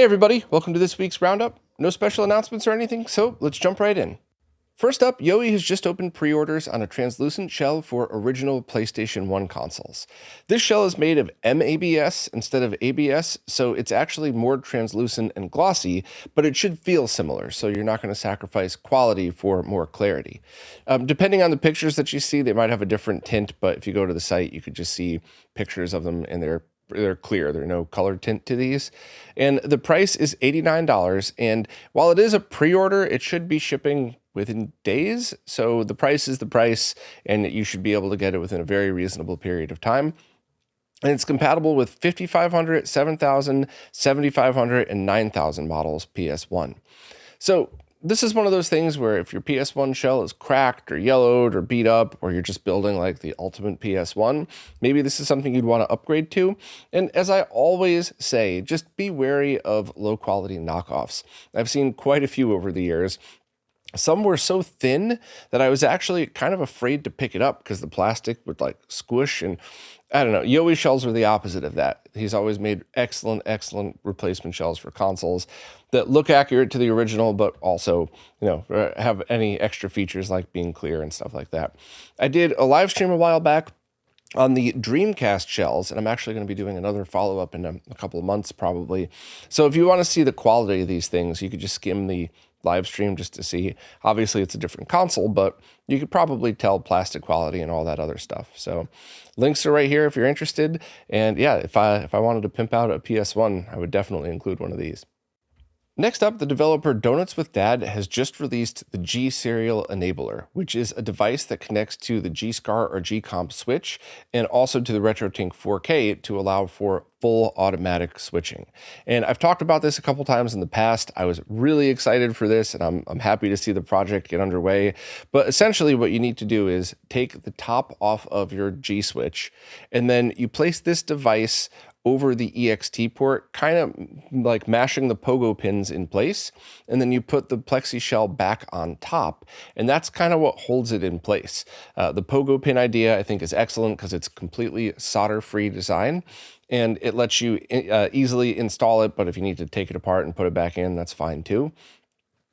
Hey everybody, welcome to this week's Roundup. No special announcements or anything, so let's jump right in. First up, Yowie has just opened pre-orders on a translucent shell for original PlayStation 1 consoles. This shell is made of MABS instead of ABS, so it's actually more translucent and glossy, but it should feel similar, so you're not going to sacrifice quality for more clarity. Depending on the pictures that you see, they might have a different tint, but if you go to the site, you could just see pictures of them and they're clear. There's no color tint to these. And the price is $89. And while it is a pre-order, it should be shipping within days. So the price is the price, and you should be able to get it within a very reasonable period of time. And it's compatible with 5500, 7000, 7500, and 9000 models PS1. So this is one of those things where if your PS1 shell is cracked or yellowed or beat up, or you're just building like the ultimate PS1, maybe this is something you'd want to upgrade to. And as I always say, just be wary of low quality knockoffs. I've seen quite a few over the years. Some were so thin that I was actually kind of afraid to pick it up because the plastic would like squish, and I don't know. Yowie shells are the opposite of that. He's always made excellent replacement shells for consoles that look accurate to the original, but also, have any extra features like being clear and stuff like that. I did a live stream a while back on the Dreamcast shells, and I'm actually going to be doing another follow-up in a couple of months probably. So if you want to see the quality of these things, you could just skim the live stream just to see. Obviously it's a different console, but you could probably tell plastic quality and all that other stuff. So links are right here if you're interested. And yeah, if I wanted to pimp out a PS1, I would definitely include one of these. Next up, the developer Donuts with Dad has just released the gSerial enabler, which is a device that connects to the G-SCAR or G-Comp switch and also to the RetroTink 4K to allow for full automatic switching. And I've talked about this a couple times in the past. I was really excited for this, and I'm happy to see the project get underway. But essentially what you need to do is take the top off of your G-switch, and then you place this device over the EXT port, kind of like mashing the pogo pins in place, and then you put the plexi shell back on top, and that's kind of what holds it in place. The pogo pin idea I think is excellent because it's completely solder-free design, and it lets you easily install it, but if you need to take it apart and put it back in, that's fine too.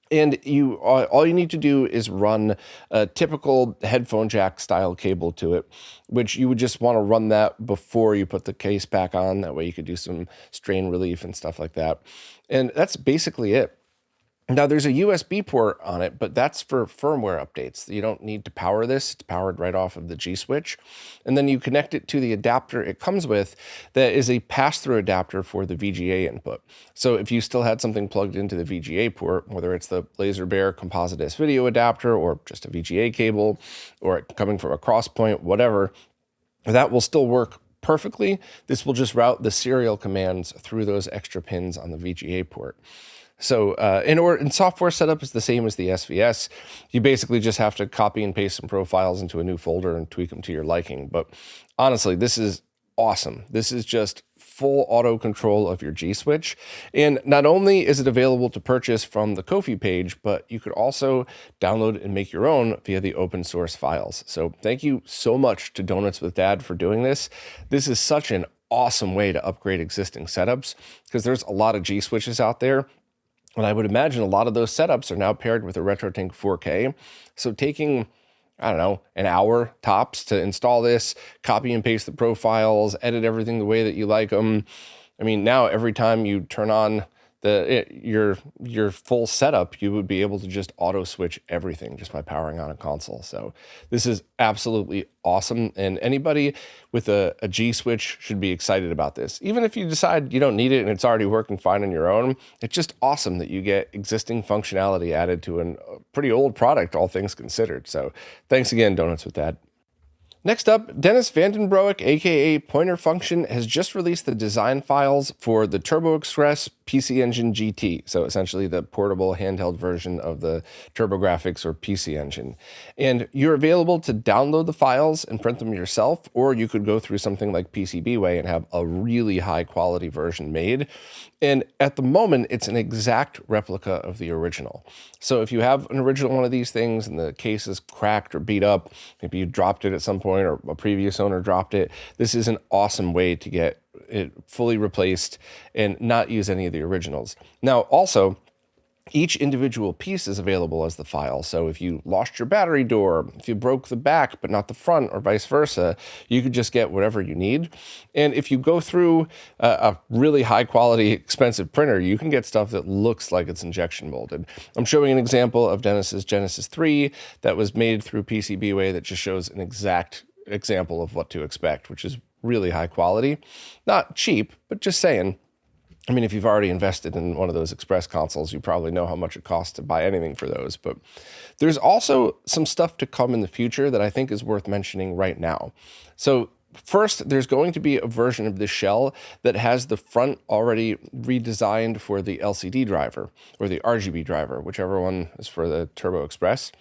And all you need to do is run a typical headphone jack style cable to it, which you would just want to run that before you put the case back on. That way you could do some strain relief and stuff like that. And that's basically it. Now there's a USB port on it, but that's for firmware updates. You don't need to power this. It's powered right off of the G-switch. And then you connect it to the adapter it comes with that is a pass-through adapter for the VGA input. So if you still had something plugged into the VGA port, whether it's the Laser Bear Composite S video adapter or just a VGA cable or coming from a cross point, whatever, that will still work perfectly. This will just route the serial commands through those extra pins on the VGA port. So in software setup is the same as the SVS. You basically just have to copy and paste some profiles into a new folder and tweak them to your liking. But honestly, this is awesome. This is just full auto control of your G-switch. And not only is it available to purchase from the Ko-fi page, but you could also download and make your own via the open source files. So thank you so much to Donuts with Dad for doing this. This is such an awesome way to upgrade existing setups because there's a lot of G-switches out there. And I would imagine a lot of those setups are now paired with a RetroTink 4K. So taking, I don't know, an hour tops to install this, copy and paste the profiles, edit everything the way that you like them. I mean, now every time you turn on your full setup, you would be able to just auto switch everything just by powering on a console. So this is absolutely awesome. And anybody with a G switch should be excited about this. Even if you decide you don't need it and it's already working fine on your own, it's just awesome that you get existing functionality added to a pretty old product, all things considered. So thanks again, Donuts with Dad. Next up, Dennis Vandenbroek, aka Pointer Function, has just released the design files for the TurboExpress PC Engine GT, so essentially the portable handheld version of the TurboGrafx or PC Engine. And you're available to download the files and print them yourself, or you could go through something like PCBWay and have a really high quality version made. And at the moment, it's an exact replica of the original. So if you have an original one of these things and the case is cracked or beat up, maybe you dropped it at some point or a previous owner dropped it, this is an awesome way to get it fully replaced and not use any of the originals. Now, also, each individual piece is available as the file. So if you lost your battery door, if you broke the back but not the front, or vice versa, you could just get whatever you need. And if you go through a really high quality, expensive printer, you can get stuff that looks like it's injection molded. I'm showing an example of Dennis's Genesis 3 that was made through PCBWay that just shows an exact example of what to expect, which is really high quality. Not cheap, but just saying. I mean, if you've already invested in one of those Express consoles, you probably know how much it costs to buy anything for those. But there's also some stuff to come in the future that I think is worth mentioning right now. So first, there's going to be a version of this shell that has the front already redesigned for the LCD driver or the RGB driver, whichever one is for the TurboExpress.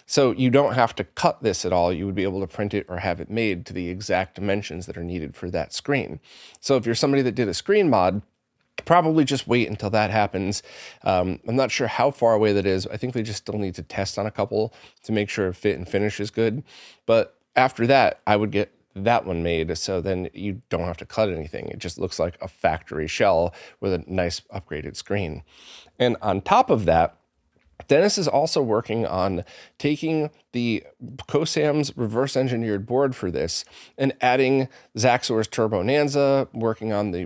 So you don't have to cut this at all. You would be able to print it or have it made to the exact dimensions that are needed for that screen. So if you're somebody that did a screen mod, probably just wait until that happens. I'm not sure how far away that is. I think they just still need to test on a couple to make sure fit and finish is good. But after that, I would get that one made, so then you don't have to cut anything. It just looks like a factory shell with a nice upgraded screen. And on top of that, Dennis is also working on taking the Cosam's reverse engineered board for this and adding Zaxor's Turbo Nanza, working on the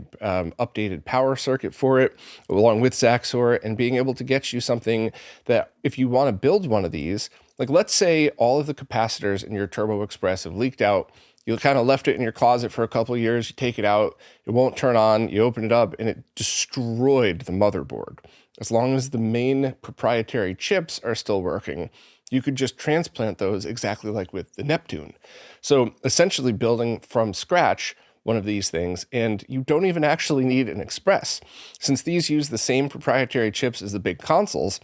updated power circuit for it, along with Zaxor, and being able to get you something that if you want to build one of these, like let's say all of the capacitors in your TurboExpress have leaked out, you kind of left it in your closet for a couple of years, you take it out, it won't turn on, you open it up, and it destroyed the motherboard. As long as the main proprietary chips are still working, you could just transplant those exactly like with the Neptune. So essentially building from scratch one of these things, and you don't even actually need an Express. Since these use the same proprietary chips as the big consoles,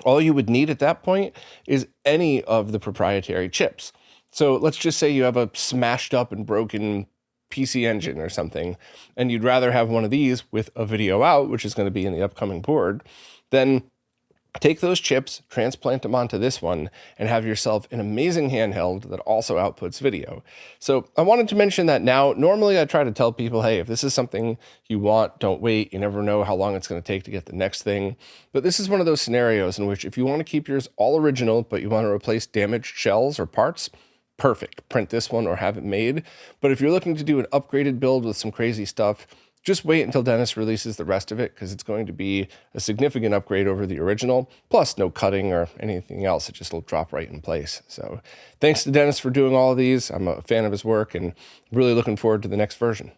all you would need at that point is any of the proprietary chips. So let's just say you have a smashed up and broken PC Engine or something, and you'd rather have one of these with a video out, which is going to be in the upcoming board, then take those chips, transplant them onto this one, and have yourself an amazing handheld that also outputs video. So I wanted to mention that now. Normally I try to tell people, hey, if this is something you want, don't wait. You never know how long it's going to take to get the next thing. But this is one of those scenarios in which if you want to keep yours all original, but you want to replace damaged shells or parts, perfect. Print this one or have it made. But if you're looking to do an upgraded build with some crazy stuff, just wait until Dennis releases the rest of it, because it's going to be a significant upgrade over the original, plus no cutting or anything else. It just will drop right in place. So thanks to Dennis for doing all of these. I'm a fan of his work and really looking forward to the next version.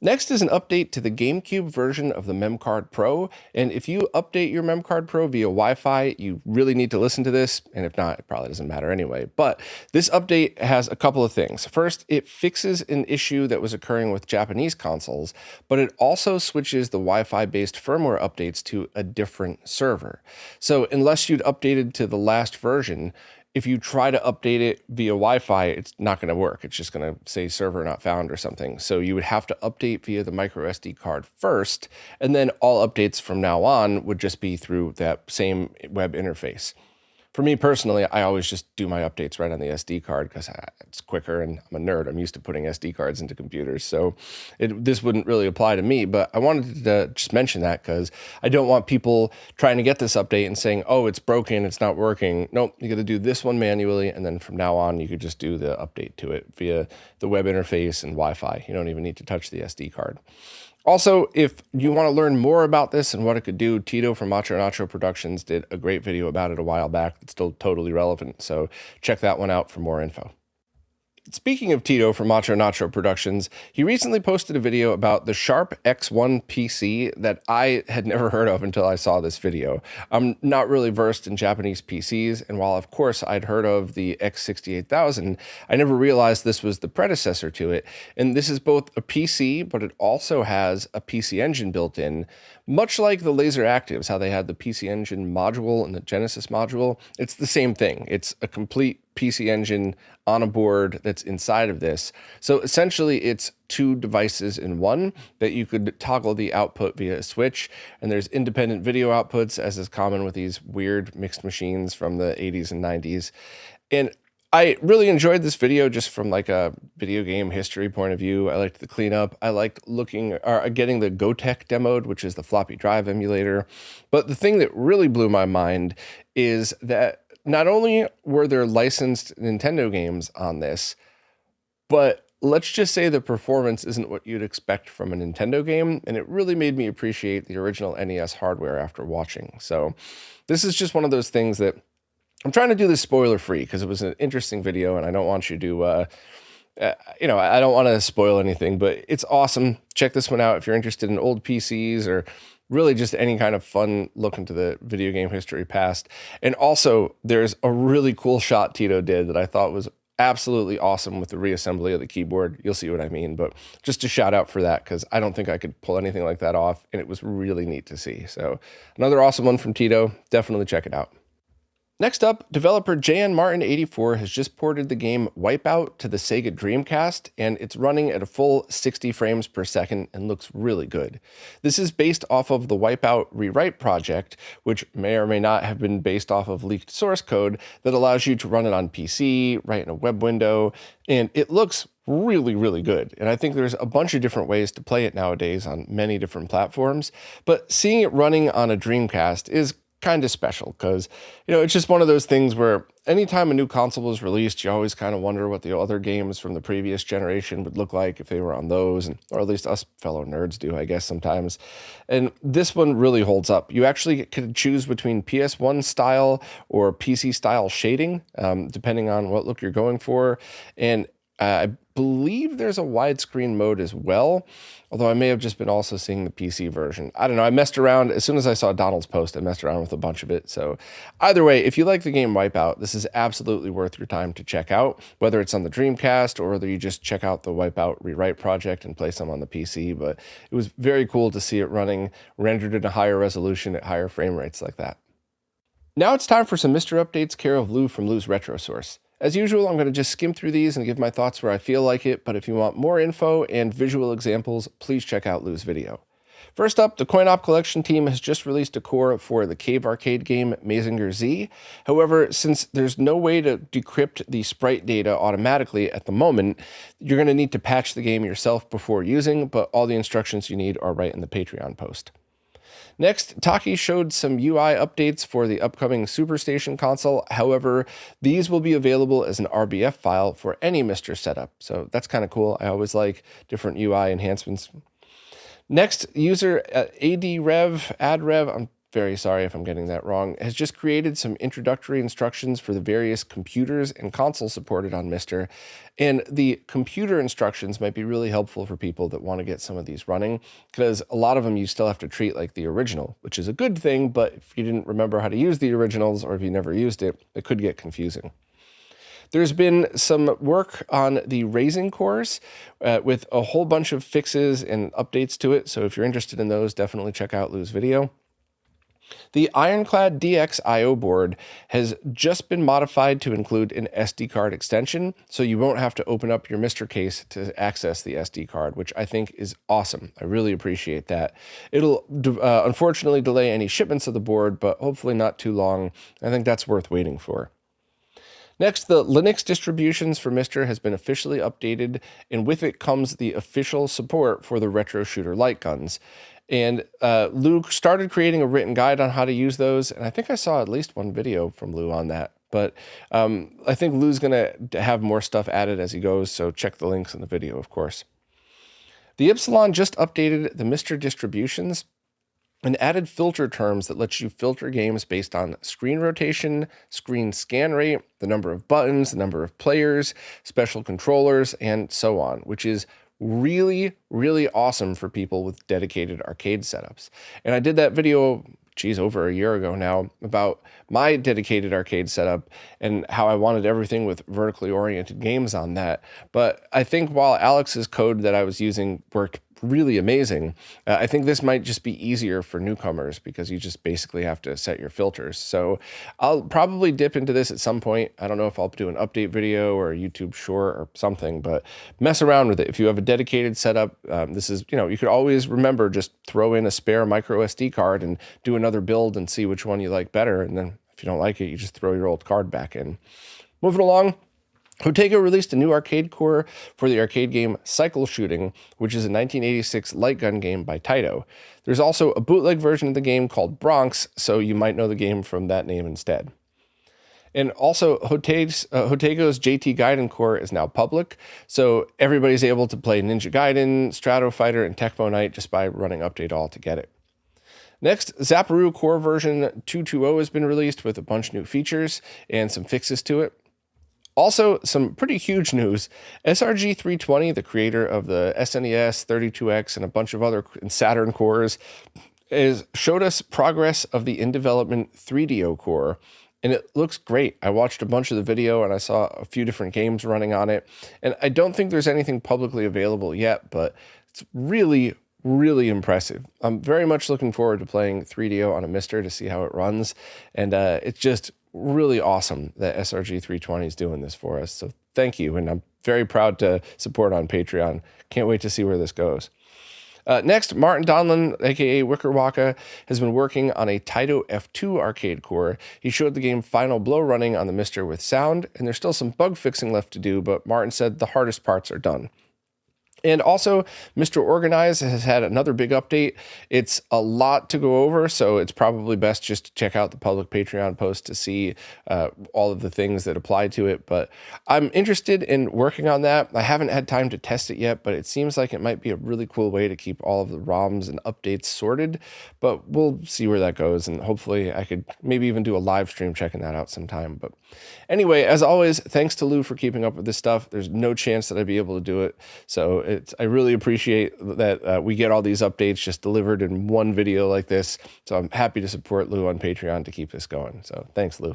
Next is an update to the GameCube version of the MemCard Pro, and if you update your MemCard Pro via Wi-Fi, you really need to listen to this, and if not, it probably doesn't matter anyway. But this update has a couple of things. First, it fixes an issue that was occurring with Japanese consoles, but it also switches the Wi-Fi based firmware updates to a different server. So unless you'd updated to the last version, if you try to update it via Wi-Fi, it's not going to work. It's just going to say server not found or something. So you would have to update via the micro SD card first, and then all updates from now on would just be through that same web interface. For me personally, I always just do my updates right on the SD card because it's quicker, and I'm a nerd. I'm used to putting SD cards into computers, so this wouldn't really apply to me, but I wanted to just mention that because I don't want people trying to get this update and saying, oh, it's broken, it's not working. Nope, you got to do this one manually, and then from now on, you could just do the update to it via the web interface and Wi-Fi. You don't even need to touch the SD card. Also, if you want to learn more about this and what it could do, Tito from Macho Nacho Productions did a great video about it a while back that's still totally relevant, so check that one out for more info. Speaking of Tito from Macho Nacho Productions, he recently posted a video about the Sharp X1 PC that I had never heard of until I saw this video. I'm not really versed in Japanese PCs, and while of course I'd heard of the X68000, I never realized this was the predecessor to it. And this is both a PC, but it also has a PC Engine built in, much like the Laser Actives, how they had the PC Engine module and the Genesis module. It's the same thing. It's a complete PC Engine on a board that's inside of this. So essentially it's two devices in one that you could toggle the output via a switch, and there's independent video outputs, as is common with these weird mixed machines from the 80s and 90s. And I really enjoyed this video just from like a video game history point of view. I liked the cleanup. I liked getting the GoTech demoed, which is the floppy drive emulator. But the thing that really blew my mind is that not only were there licensed Nintendo games on this, but let's just say the performance isn't what you'd expect from a Nintendo game, and it really made me appreciate the original NES hardware after watching. So this is just one of those things that I'm trying to do this spoiler free because it was an interesting video and I don't want you to, I don't want to spoil anything, but it's awesome. Check this one out if you're interested in old PCs or really just any kind of fun look into the video game history past. And also there's a really cool shot Tito did that I thought was absolutely awesome with the reassembly of the keyboard. You'll see what I mean, but just a shout out for that because I don't think I could pull anything like that off and it was really neat to see. So another awesome one from Tito. Definitely check it out. Next up, developer JN Martin 84 has just ported the game Wipeout to the Sega Dreamcast, and it's running at a full 60 frames per second and looks really good. This is based off of the Wipeout rewrite project, which may or may not have been based off of leaked source code that allows you to run it on PC, right in a web window, and it looks really, really good. And I think there's a bunch of different ways to play it nowadays on many different platforms, but seeing it running on a Dreamcast is kind of special because, it's just one of those things where anytime a new console was released, you always kind of wonder what the other games from the previous generation would look like if they were on those, or at least us fellow nerds do, I guess, sometimes. And this one really holds up. You actually can choose between PS1 style or PC style shading, depending on what look you're going for. And I believe there's a widescreen mode as well, although I may have just been also seeing the PC version. I don't know. I messed around. As soon as I saw Donald's post, I messed around with a bunch of it. So either way, if you like the game Wipeout, this is absolutely worth your time to check out, whether it's on the Dreamcast or whether you just check out the Wipeout rewrite project and play some on the PC. But it was very cool to see it running rendered in a higher resolution at higher frame rates like that. Now it's time for some Mr. Updates care of Lou from Lou's Retro Source. As usual, I'm going to just skim through these and give my thoughts where I feel like it, but if you want more info and visual examples, please check out Lou's video. First up, the Coin Op Collection team has just released a core for the Cave Arcade game Mazinger Z. However, since there's no way to decrypt the sprite data automatically at the moment, you're going to need to patch the game yourself before using, but all the instructions you need are right in the Patreon post. Next, Taki showed some UI updates for the upcoming Superstation console. However, these will be available as an RBF file for any Mr. setup. So that's kind of cool. I always like different UI enhancements. Next, user AdRev, I'm very sorry if I'm getting that wrong, has just created some introductory instructions for the various computers and consoles supported on Mr. And the computer instructions might be really helpful for people that want to get some of these running, because a lot of them you still have to treat like the original, which is a good thing, but if you didn't remember how to use the originals or if you never used it, it could get confusing. There's been some work on the Raising course with a whole bunch of fixes and updates to it, so if you're interested in those, definitely check out Lou's video. The Ironclad DX I/O board has just been modified to include an SD card extension, so you won't have to open up your Mr. case to access the SD card, which I think is awesome. I really appreciate that. It'll unfortunately delay any shipments of the board, but hopefully not too long. I think that's worth waiting for. Next, the Linux distributions for Mr. has been officially updated, and with it comes the official support for the Retro Shooter light guns. And Lou started creating a written guide on how to use those, and I think I saw at least one video from Lou on that. But I think Lou's going to have more stuff added as he goes, so check the links in the video, of course. The Ypsilon just updated the Mr. distributions and added filter terms that lets you filter games based on screen rotation, screen scan rate, the number of buttons, the number of players, special controllers, and so on, which is really, really awesome for people with dedicated arcade setups. And I did that video, over a year ago now, about my dedicated arcade setup and how I wanted everything with vertically oriented games on that. But I think while Alex's code that I was using worked really amazing, I think this might just be easier for newcomers because you just basically have to set your filters. So I'll probably dip into this at some point. I don't know if I'll do an update video or a YouTube short or something, but mess around with it. If you have a dedicated setup, this is, you could always remember, just throw in a spare micro SD card and do another build and see which one you like better. And then if you don't like it, you just throw your old card back in. Moving along. Hotego released a new arcade core for the arcade game Cycle Shooting, which is a 1986 light gun game by Taito. There's also a bootleg version of the game called Bronx, so you might know the game from that name instead. And also, Hotego's JT Gaiden core is now public, so everybody's able to play Ninja Gaiden, Strato Fighter, and Tecmo Knight just by running Update All to get it. Next, Zapparoo core version 2.2.0 has been released with a bunch of new features and some fixes to it. Also, some pretty huge news. SRG320, the creator of the SNES, 32X, and a bunch of other Saturn cores, showed us progress of the in-development 3DO core, and it looks great. I watched a bunch of the video, and I saw a few different games running on it, and I don't think there's anything publicly available yet, but it's really, really impressive. I'm very much looking forward to playing 3DO on a Mister to see how it runs, and it's just really awesome that SRG 320 is doing this for us. So thank you, and I'm very proud to support on Patreon. Can't wait to see where this goes. Next, Martin Donlin, aka Wicker Waka, has been working on a Taito F2 arcade core. He showed the game Final Blow running on the Mister with sound, and there's still some bug fixing left to do, but Martin said the hardest parts are done. And also, Mr. Organize has had another big update. It's a lot to go over, so it's probably best just to check out the public Patreon post to see all of the things that apply to it. But I'm interested in working on that. I haven't had time to test it yet, but it seems like it might be a really cool way to keep all of the ROMs and updates sorted. But we'll see where that goes, and hopefully I could maybe even do a live stream checking that out sometime. But anyway, as always, thanks to Lou for keeping up with this stuff. There's no chance that I'd be able to do it, so I really appreciate that we get all these updates just delivered in one video like this. So I'm happy to support Lou on Patreon to keep this going. So thanks, Lou.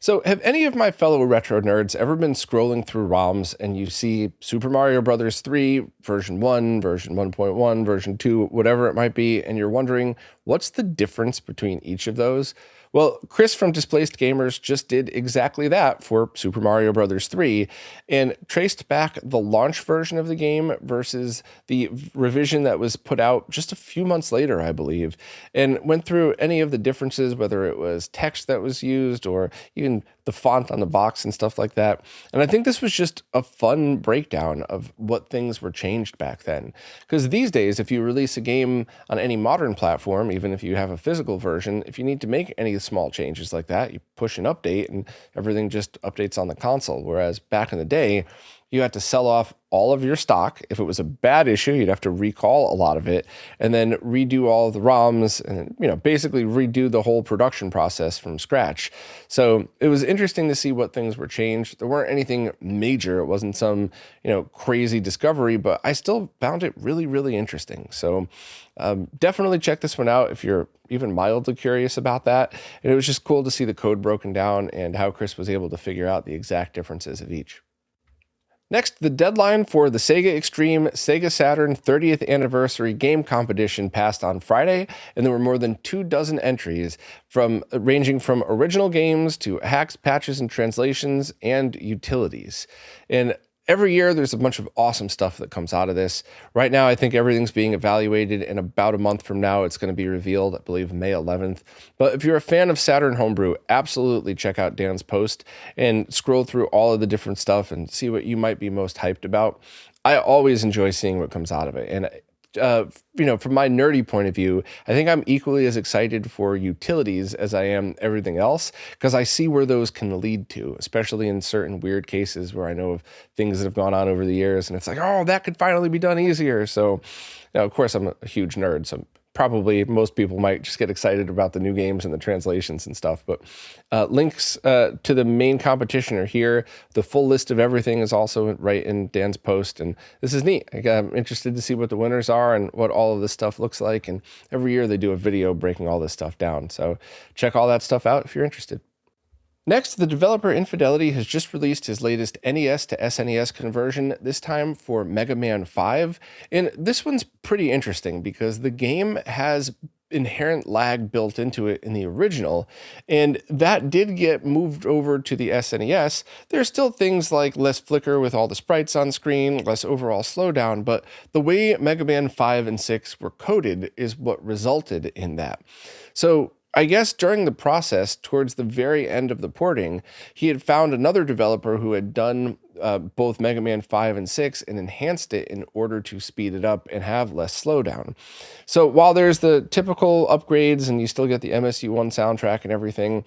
So have any of my fellow retro nerds ever been scrolling through ROMs and you see Super Mario Bros. 3, version 1, version 1.1, version 2, whatever it might be, and you're wondering, what's the difference between each of those? Well, Chris from Displaced Gamers just did exactly that for Super Mario Bros. 3 and traced back the launch version of the game versus the revision that was put out just a few months later, I believe, and went through any of the differences, whether it was text that was used or even the font on the box and stuff like that. And I think this was just a fun breakdown of what things were changed back then. Because these days, if you release a game on any modern platform, even if you have a physical version, if you need to make any small changes like that, you push an update and everything just updates on the console. Whereas back in the day, you had to sell off all of your stock. If it was a bad issue, you'd have to recall a lot of it and then redo all of the ROMs and, basically redo the whole production process from scratch. So it was interesting to see what things were changed. There weren't anything major. It wasn't some, crazy discovery, but I still found it really, really interesting. So definitely check this one out if you're even mildly curious about that. And it was just cool to see the code broken down and how Chris was able to figure out the exact differences of each. Next, the deadline for the Sega Xtreme Sega Saturn 30th Anniversary Game Competition passed on Friday, and there were more than 24 entries ranging from original games to hacks, patches, and translations, and utilities. And every year, there's a bunch of awesome stuff that comes out of this. Right now, I think everything's being evaluated, and about a month from now, it's going to be revealed, I believe, May 11th. But if you're a fan of Saturn Homebrew, absolutely check out Dan's post and scroll through all of the different stuff and see what you might be most hyped about. I always enjoy seeing what comes out of it. And from my nerdy point of view, I think I'm equally as excited for utilities as I am everything else, because I see where those can lead to, especially in certain weird cases where I know of things that have gone on over the years, and it's like, oh, that could finally be done easier. So, of course, I'm a huge nerd, so probably most people might just get excited about the new games and the translations and stuff. But links to the main competition are here. The full list of everything is also right in Dan's post. And this is neat. I'm interested to see what the winners are and what all of this stuff looks like. And every year they do a video breaking all this stuff down. So check all that stuff out if you're interested. Next, the developer Infidelity has just released his latest NES to SNES conversion, this time for Mega Man 5. And this one's pretty interesting because the game has inherent lag built into it in the original, and that did get moved over to the SNES. There's still things like less flicker with all the sprites on screen, less overall slowdown, but the way Mega Man 5 and 6 were coded is what resulted in that. So I guess during the process, towards the very end of the porting, he had found another developer who had done both Mega Man 5 and 6 and enhanced it in order to speed it up and have less slowdown. So while there's the typical upgrades and you still get the MSU1 soundtrack and everything,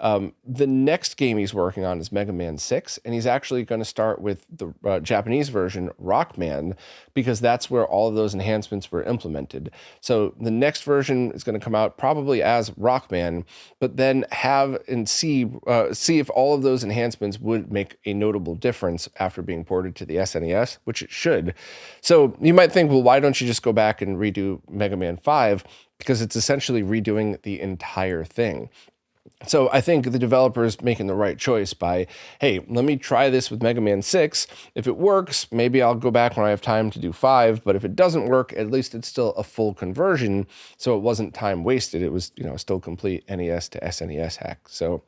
the next game he's working on is Mega Man 6, and he's actually going to start with the Japanese version, Rockman, because that's where all of those enhancements were implemented. So the next version is going to come out probably as Rockman, but then have and see if all of those enhancements would make a notable difference after being ported to the SNES, which it should. So you might think, well, why don't you just go back and redo Mega Man 5? Because it's essentially redoing the entire thing. So I think the developer is making the right choice by, hey, let me try this with Mega Man 6. If it works, maybe I'll go back when I have time to do 5. But if it doesn't work, at least it's still a full conversion. So it wasn't time wasted. It was, still complete NES to SNES hack. So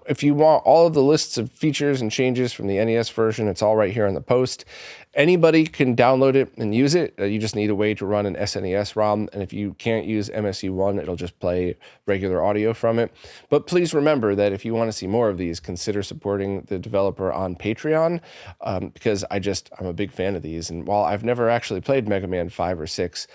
if you want all of the lists of features and changes from the NES version, it's all right here in the post. Anybody can download it and use it. You just need a way to run an SNES ROM. And if you can't use MSU1, it'll just play regular audio from it. But please remember that if you want to see more of these, consider supporting the developer on Patreon, because I'm a big fan of these. And while I've never actually played Mega Man 5 or 6,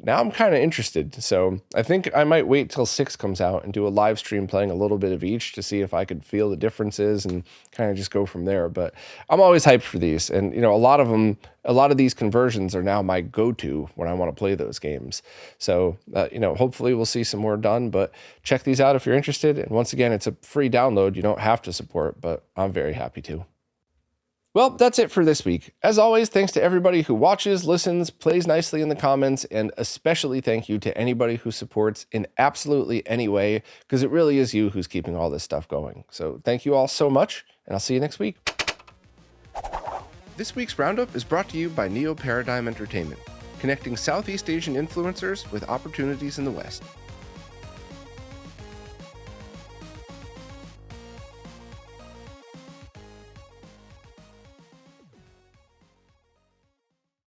now I'm kind of interested. So I think I might wait till 6 comes out and do a live stream playing a little bit of each to see if I could feel the differences and kind of just go from there. But I'm always hyped for these. And, a lot of these conversions are now my go-to when I want to play those games. So, hopefully we'll see some more done, but check these out if you're interested. And once again, it's a free download. You don't have to support, but I'm very happy to. Well, that's it for this week. As always, thanks to everybody who watches, listens, plays nicely in the comments, and especially thank you to anybody who supports in absolutely any way, because it really is you who's keeping all this stuff going. So thank you all so much, and I'll see you next week. This week's Roundup is brought to you by Neo Paradigm Entertainment, connecting Southeast Asian influencers with opportunities in the West.